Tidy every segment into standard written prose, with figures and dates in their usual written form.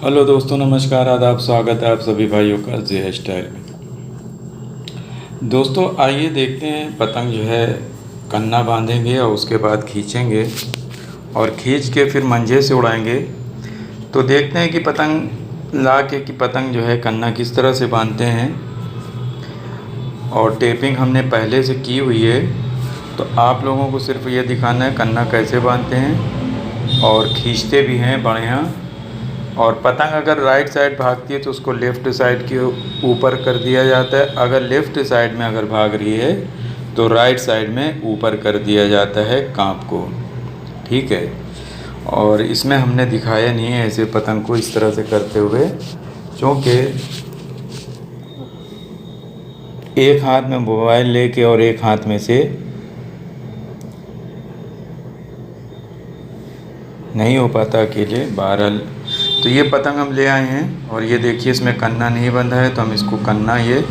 Hello दोस्तों, नमस्कार, आदाब, स्वागत है आप सभी भाइयों का जे हेयर स्टाइल में। दोस्तों आइए देखते हैं, पतंग जो है कन्ना बांधेंगे और उसके बाद खींचेंगे और खींच के फिर मंजे से उड़ाएंगे। तो देखते हैं कि पतंग ला के कि पतंग जो है कन्ना किस तरह से बांधते हैं। और टेपिंग हमने पहले से की हुई है, तो आप लोगों को सिर्फ ये दिखाना है कन्ना कैसे बांधते हैं और खींचते भी हैं बढ़िया। और पतंग अगर राइट साइड भागती है तो उसको लेफ़्ट साइड के ऊपर कर दिया जाता है। अगर लेफ़्ट साइड में अगर भाग रही है तो राइट साइड में ऊपर कर दिया जाता है काँप को। ठीक है। और इसमें हमने दिखाया नहीं है ऐसे पतंग को इस तरह से करते हुए, क्योंकि एक हाथ में मोबाइल लेके और एक हाथ में से नहीं हो पाता अकेले। बहरहाल तो ये पतंग हम ले आए हैं और ये देखिए इसमें कन्ना नहीं बंधा है, तो हम इसको कन्ना ये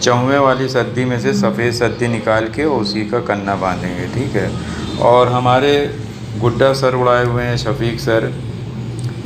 चौवे वाली सद्दी में से सफ़ेद सद्दी निकाल के उसी का कन्ना बांधेंगे। ठीक है। और हमारे गुड्डा सर उड़ाए हुए हैं, शफीक सर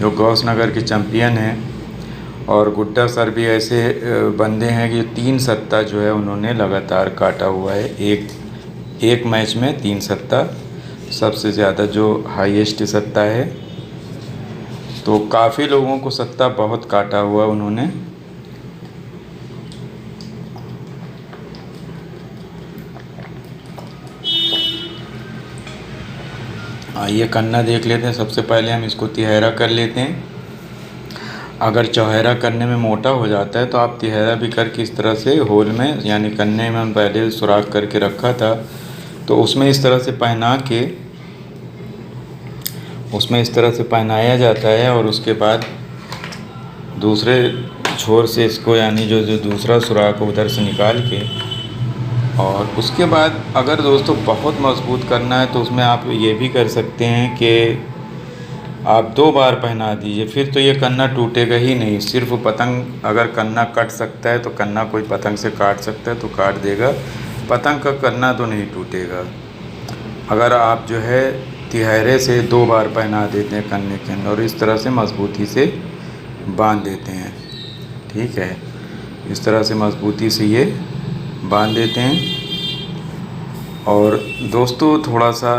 जो गौस नगर के चैम्पियन हैं। और गुड्डा सर भी ऐसे बंदे हैं कि 3 सत्ता जो है उन्होंने लगातार काटा हुआ है। एक मैच में 3 सत्ता सबसे ज़्यादा जो हाईएस्ट सत्ता है। तो काफ़ी लोगों को सत्ता बहुत काटा हुआ उन्होंने। आइए कन्ना देख लेते हैं। सबसे पहले हम इसको तिहरा कर लेते हैं। अगर चौहरा करने में मोटा हो जाता है तो आप तिहरा भी करके इस तरह से होल में, यानी कन्ने में हम पहले सुराख करके रखा था तो उसमें इस तरह से पहना के उसमें इस तरह से पहनाया जाता है। और उसके बाद दूसरे छोर से इसको, यानी जो दूसरा सुराख उधर से निकाल के, और उसके बाद अगर दोस्तों बहुत मजबूत करना है तो उसमें आप ये भी कर सकते हैं कि आप 2 बार पहना दीजिए, फिर तो ये कन्ना टूटेगा ही नहीं। सिर्फ पतंग अगर कन्ना कट सकता है तो कन्ना कोई पतंग से काट सकता है तो काट देगा, पतंग का कन्ना तो नहीं टूटेगा। अगर आप जो है तिहरे से 2 बार पहना देते हैं कन्ने के अंदर और इस तरह से मजबूती से बांध देते हैं। ठीक है। इस तरह से मजबूती से ये बांध देते हैं। और दोस्तों थोड़ा सा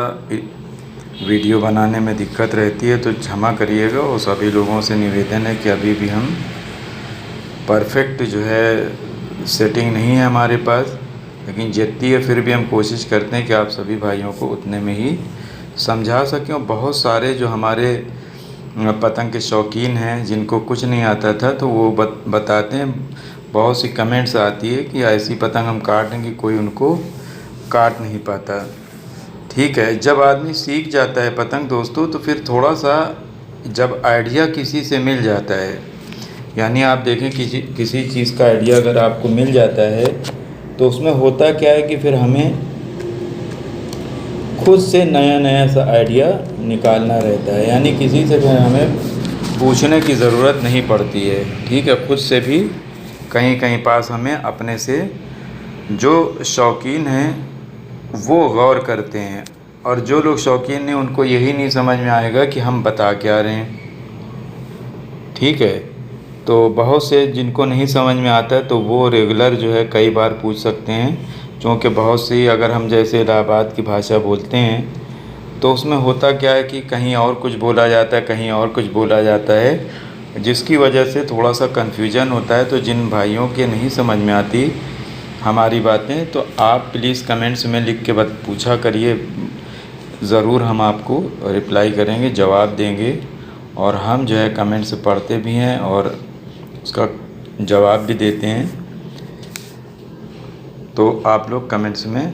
वीडियो बनाने में दिक्कत रहती है तो क्षमा करिएगा। और सभी लोगों से निवेदन है कि अभी भी हम परफेक्ट जो है सेटिंग नहीं है हमारे पास, लेकिन जितनी है फिर भी हम कोशिश करते हैं कि आप सभी भाइयों को उतने में ही समझा सकें। और बहुत सारे जो हमारे पतंग के शौकीन हैं जिनको कुछ नहीं आता था तो वो बताते हैं। बहुत सी कमेंट्स आती है कि ऐसी पतंग हम काटेंगे, कोई उनको काट नहीं पाता। ठीक है। जब आदमी सीख जाता है पतंग दोस्तों तो फिर थोड़ा सा जब आइडिया किसी से मिल जाता है, यानी आप देखें किसी चीज़ का आइडिया अगर आपको मिल जाता है तो उसमें होता क्या है कि फिर हमें खुद से नया नया सा आइडिया निकालना रहता है, यानी किसी से फिर हमें पूछने की ज़रूरत नहीं पड़ती है। ठीक है। खुद से भी कहीं कहीं पास हमें अपने से जो शौकीन हैं वो गौर करते हैं, और जो लोग शौकीन नहीं उनको यही नहीं समझ में आएगा कि हम बता क्या रहे हैं। ठीक है। तो बहुत से जिनको नहीं समझ में आता है तो वो रेगुलर जो है कई बार पूछ सकते हैं, क्योंकि बहुत सी अगर हम जैसे इलाहाबाद की भाषा बोलते हैं तो उसमें होता क्या है कि कहीं और कुछ बोला जाता है, कहीं और कुछ बोला जाता है, जिसकी वजह से थोड़ा सा कन्फ्यूजन होता है। तो जिन भाइयों के नहीं समझ में आती हमारी बातें तो आप प्लीज़ कमेंट्स में लिख के पूछा करिए, ज़रूर हम आपको रिप्लाई करेंगे, जवाब देंगे। और हम जो है कमेंट से पढ़ते भी हैं और उसका जवाब भी देते हैं। तो आप लोग कमेंट्स में,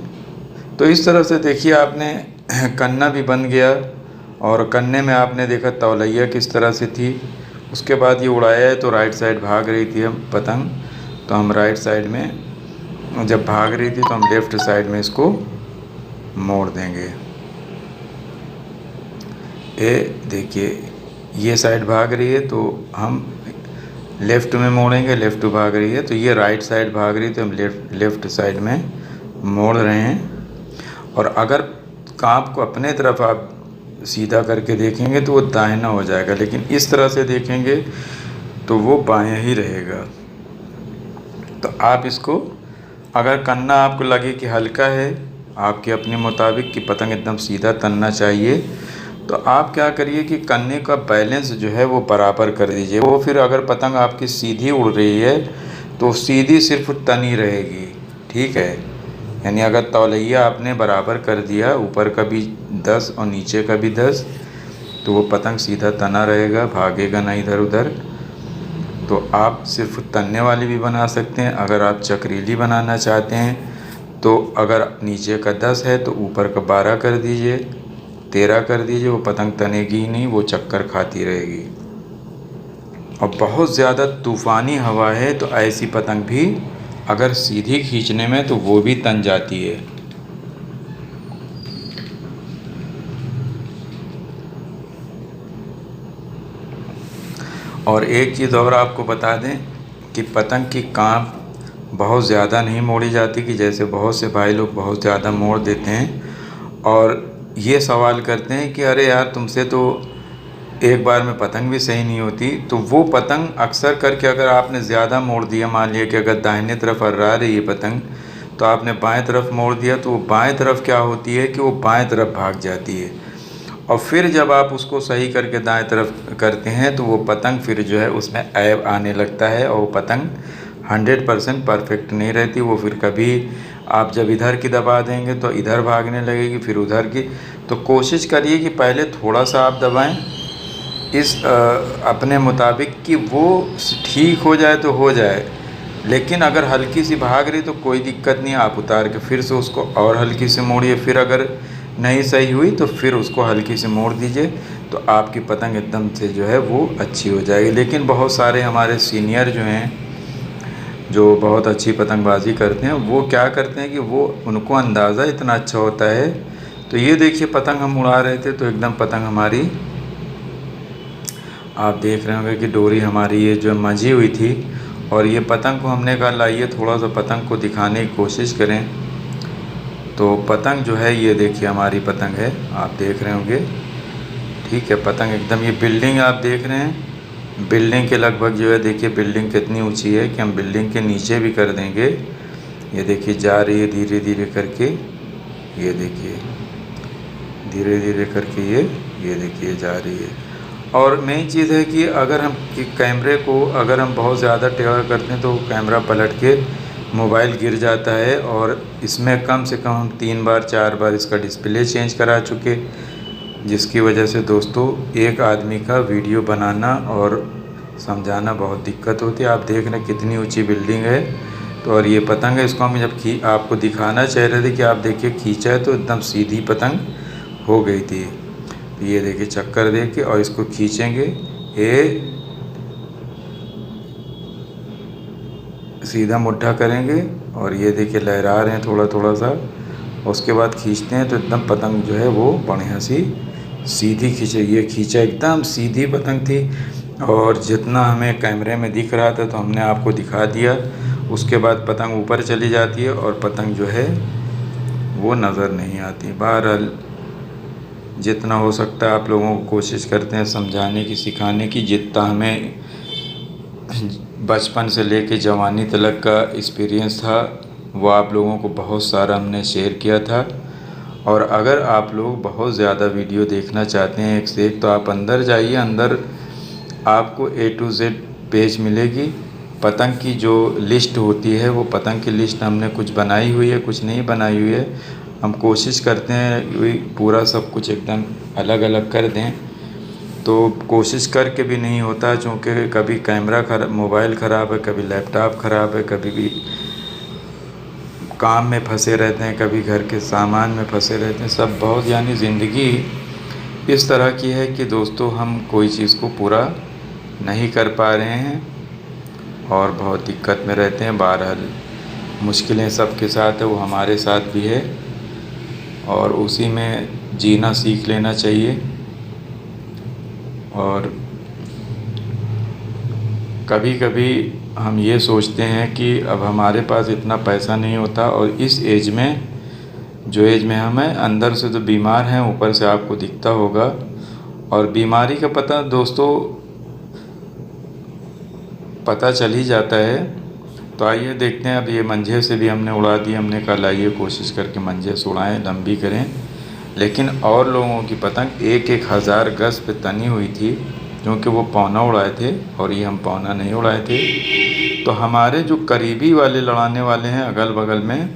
तो इस तरह से देखिए आपने कन्ना भी बन गया और कन्ने में आपने देखा तौलैया किस तरह से थी। उसके बाद ये उड़ाया है तो राइट साइड भाग रही थी हम पतंग, तो हम राइट साइड में जब भाग रही थी तो हम लेफ़्ट साइड में इसको मोड़ देंगे। ये देखिए ये साइड भाग रही है तो हम लेफ़्ट में मोड़ेंगे, लेफ़्ट भाग रही है तो ये राइट साइड भाग रही है तो हम लेफ़्ट साइड में मोड़ रहे हैं। और अगर काँप को अपने तरफ आप सीधा करके देखेंगे तो वो दाहिना हो जाएगा, लेकिन इस तरह से देखेंगे तो वो बायां ही रहेगा। तो आप इसको, अगर कन्ना आपको लगे कि हल्का है, आपके अपने मुताबिक कि पतंग एकदम सीधा तनना चाहिए, तो आप क्या करिए कि कन्ने का बैलेंस जो है वो बराबर कर दीजिए। वो फिर अगर पतंग आपकी सीधी उड़ रही है तो सीधी सिर्फ तनी रहेगी, ठीक है। यानी अगर तौलैया आपने बराबर कर दिया, ऊपर का भी 10 और नीचे का भी 10, तो वो पतंग सीधा तना रहेगा, भागेगा ना इधर उधर। तो आप सिर्फ तनने वाली भी बना सकते हैं। अगर आप चक्रीली बनाना चाहते हैं तो अगर नीचे का 10 है तो ऊपर का 12 कर दीजिए, 13 कर दीजिए। वो पतंग तनेगी ही नहीं, वो चक्कर खाती रहेगी। और बहुत ज़्यादा तूफ़ानी हवा है तो ऐसी पतंग भी अगर सीधी खींचने में तो वो भी तन जाती है। और एक चीज़ और आपको बता दें कि पतंग की कांप बहुत ज़्यादा नहीं मोड़ी जाती, कि जैसे बहुत से भाई लोग बहुत ज़्यादा मोड़ देते हैं और ये सवाल करते हैं कि अरे यार तुमसे तो एक बार में पतंग भी सही नहीं होती। तो वो पतंग अक्सर करके अगर आपने ज़्यादा मोड़ दिया, मान लिया कि अगर दाहिने तरफ अर्रा रही है पतंग तो आपने बाएं तरफ मोड़ दिया, तो वो बाएं तरफ क्या होती है कि वो बाएं तरफ भाग जाती है। और फिर जब आप उसको सही करके दाएं तरफ करते हैं तो वो पतंग फिर जो है उसमें ऐब आने लगता है और वो पतंग 100% परफेक्ट नहीं रहती। वो फिर कभी आप जब इधर की दबा देंगे तो इधर भागने लगेगी, फिर उधर की। तो कोशिश करिए कि पहले थोड़ा सा आप दबाएं इस अपने मुताबिक कि वो ठीक हो जाए तो हो जाए। लेकिन अगर हल्की सी भाग रही तो कोई दिक्कत नहीं, आप उतार के फिर से उसको और हल्की से मोड़िए। फिर अगर नहीं सही हुई तो फिर उसको हल्की से मोड़ दीजिए, तो आपकी पतंग एकदम से जो है वो अच्छी हो जाएगी। लेकिन बहुत सारे हमारे सीनियर जो हैं, जो बहुत अच्छी पतंगबाजी करते हैं, वो क्या करते हैं कि वो उनको अंदाज़ा इतना अच्छा होता है। तो ये देखिए पतंग हम उड़ा रहे थे तो एकदम पतंग हमारी, आप देख रहे होंगे कि डोरी हमारी ये जो मंझी हुई थी। और ये पतंग को हमने कहा लाइए थोड़ा सा पतंग को दिखाने की कोशिश करें। तो पतंग जो है ये देखिए हमारी पतंग है, आप देख रहे होंगे, ठीक है। पतंग एकदम, ये बिल्डिंग आप देख रहे हैं, बिल्डिंग के लगभग जो है, देखिए बिल्डिंग कितनी ऊंची है कि हम बिल्डिंग के नीचे भी कर देंगे। ये देखिए जा रही है धीरे धीरे करके, ये देखिए धीरे धीरे करके ये देखिए जा रही है। और मेन चीज़ है कि अगर हम कैमरे को अगर हम बहुत ज़्यादा टेढ़ा करते हैं तो कैमरा पलट के मोबाइल गिर जाता है। और इसमें कम से कम हम 3 बार 4 बार इसका डिस्प्ले चेंज करा चुके, जिसकी वजह से दोस्तों एक आदमी का वीडियो बनाना और समझाना बहुत दिक्कत होती है। आप देख रहे हैं कितनी ऊंची बिल्डिंग है। तो और ये पतंग है, इसको हम जब आपको दिखाना चाह रहे थे कि आप देखिए खींचा है तो एकदम सीधी पतंग हो गई थी। तो ये देखिए चक्कर दे के और इसको खींचेंगे, ये सीधा मुट्ठा करेंगे और ये देखिए लहरा रहे हैं थोड़ा थोड़ा सा। उसके बाद खींचते हैं तो एकदम पतंग जो है वो बढ़िया सी सीधी खींचे। ये खींचा एकदम सीधी पतंग थी और जितना हमें कैमरे में दिख रहा था तो हमने आपको दिखा दिया। उसके बाद पतंग ऊपर चली जाती है और पतंग जो है वो नज़र नहीं आती। बहरहाल जितना हो सकता है आप लोगों को कोशिश करते हैं समझाने की, सिखाने की। जितना हमें बचपन से लेके जवानी तक का एक्सपीरियंस था वो आप लोगों को बहुत सारा हमने शेयर किया था। और अगर आप लोग बहुत ज़्यादा वीडियो देखना चाहते हैं एक से एक, तो आप अंदर जाइए, अंदर आपको A to Z पेज मिलेगी। पतंग की जो लिस्ट होती है वो पतंग की लिस्ट हमने कुछ बनाई हुई है, कुछ नहीं बनाई हुई है। हम कोशिश करते हैं पूरा सब कुछ एकदम अलग अलग कर दें, तो कोशिश करके भी नहीं होता, क्योंकि कभी कैमरा खराब, मोबाइल ख़राब है, कभी लैपटॉप ख़राब है, कभी भी काम में फंसे रहते हैं, कभी घर के सामान में फंसे रहते हैं, सब बहुत, यानी ज़िंदगी इस तरह की है कि दोस्तों हम कोई चीज़ को पूरा नहीं कर पा रहे हैं और बहुत दिक्कत में रहते हैं। बहरहाल मुश्किलें सबके साथ है, वो हमारे साथ भी है और उसी में जीना सीख लेना चाहिए। और कभी कभी हम ये सोचते हैं कि अब हमारे पास इतना पैसा नहीं होता, और इस एज में, जो एज में हम हैं, अंदर से तो बीमार हैं, ऊपर से आपको दिखता होगा। और बीमारी का पता दोस्तों पता चल ही जाता है। तो आइए देखते हैं। अब ये मंझे से भी हमने उड़ा दी। हमने कहा लाइए कोशिश करके मंझे से उड़ाएँ, लंबी करें। लेकिन और लोगों की पतंग 1,000 गज पे तनी हुई थी, क्योंकि वो पौना उड़ाए थे और ये हम पौना नहीं उड़ाए थे। तो हमारे जो करीबी वाले लड़ाने वाले हैं अगल बगल में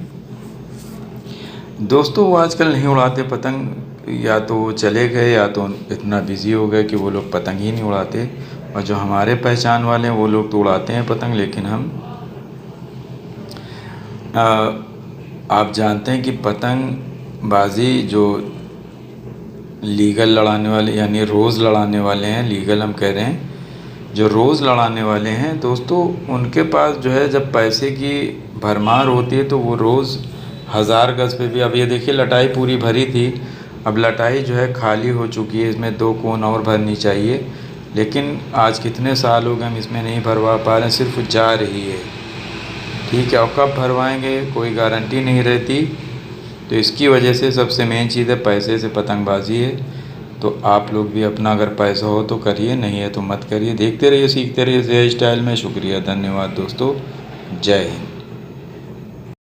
दोस्तों, वो आजकल नहीं उड़ाते पतंग। या तो वो चले गए या तो इतना बिज़ी हो गए कि वो लोग पतंग ही नहीं उड़ाते। और जो हमारे पहचान वाले हैं वो लोग तो उड़ाते हैं पतंग। लेकिन हम आप जानते हैं कि पतंगबाज़ी जो लीगल लड़ाने वाले यानी रोज़ लड़ाने वाले हैं, लीगल हम कह रहे हैं, जो रोज़ लड़ाने वाले हैं दोस्तों, उनके पास जो है जब पैसे की भरमार होती है तो वो रोज़ 1000 गज पे भी। अब ये देखिए लटाई पूरी भरी थी, अब लटाई जो है खाली हो चुकी है। इसमें 2 कोन और भरनी चाहिए, लेकिन आज कितने साल हो गए हम इसमें नहीं भरवा पा रहे हैं, सिर्फ जा रही है। ठीक है, और कब भरवाएंगे कोई गारंटी नहीं रहती। तो इसकी वजह से सबसे मेन चीज़ है पैसे से पतंगबाज़ी है। तो आप लोग भी अपना अगर पैसा हो तो करिए, नहीं है तो मत करिए। देखते रहिए, सीखते रहिए जय स्टाइल में। शुक्रिया, धन्यवाद दोस्तों, जय हिंद।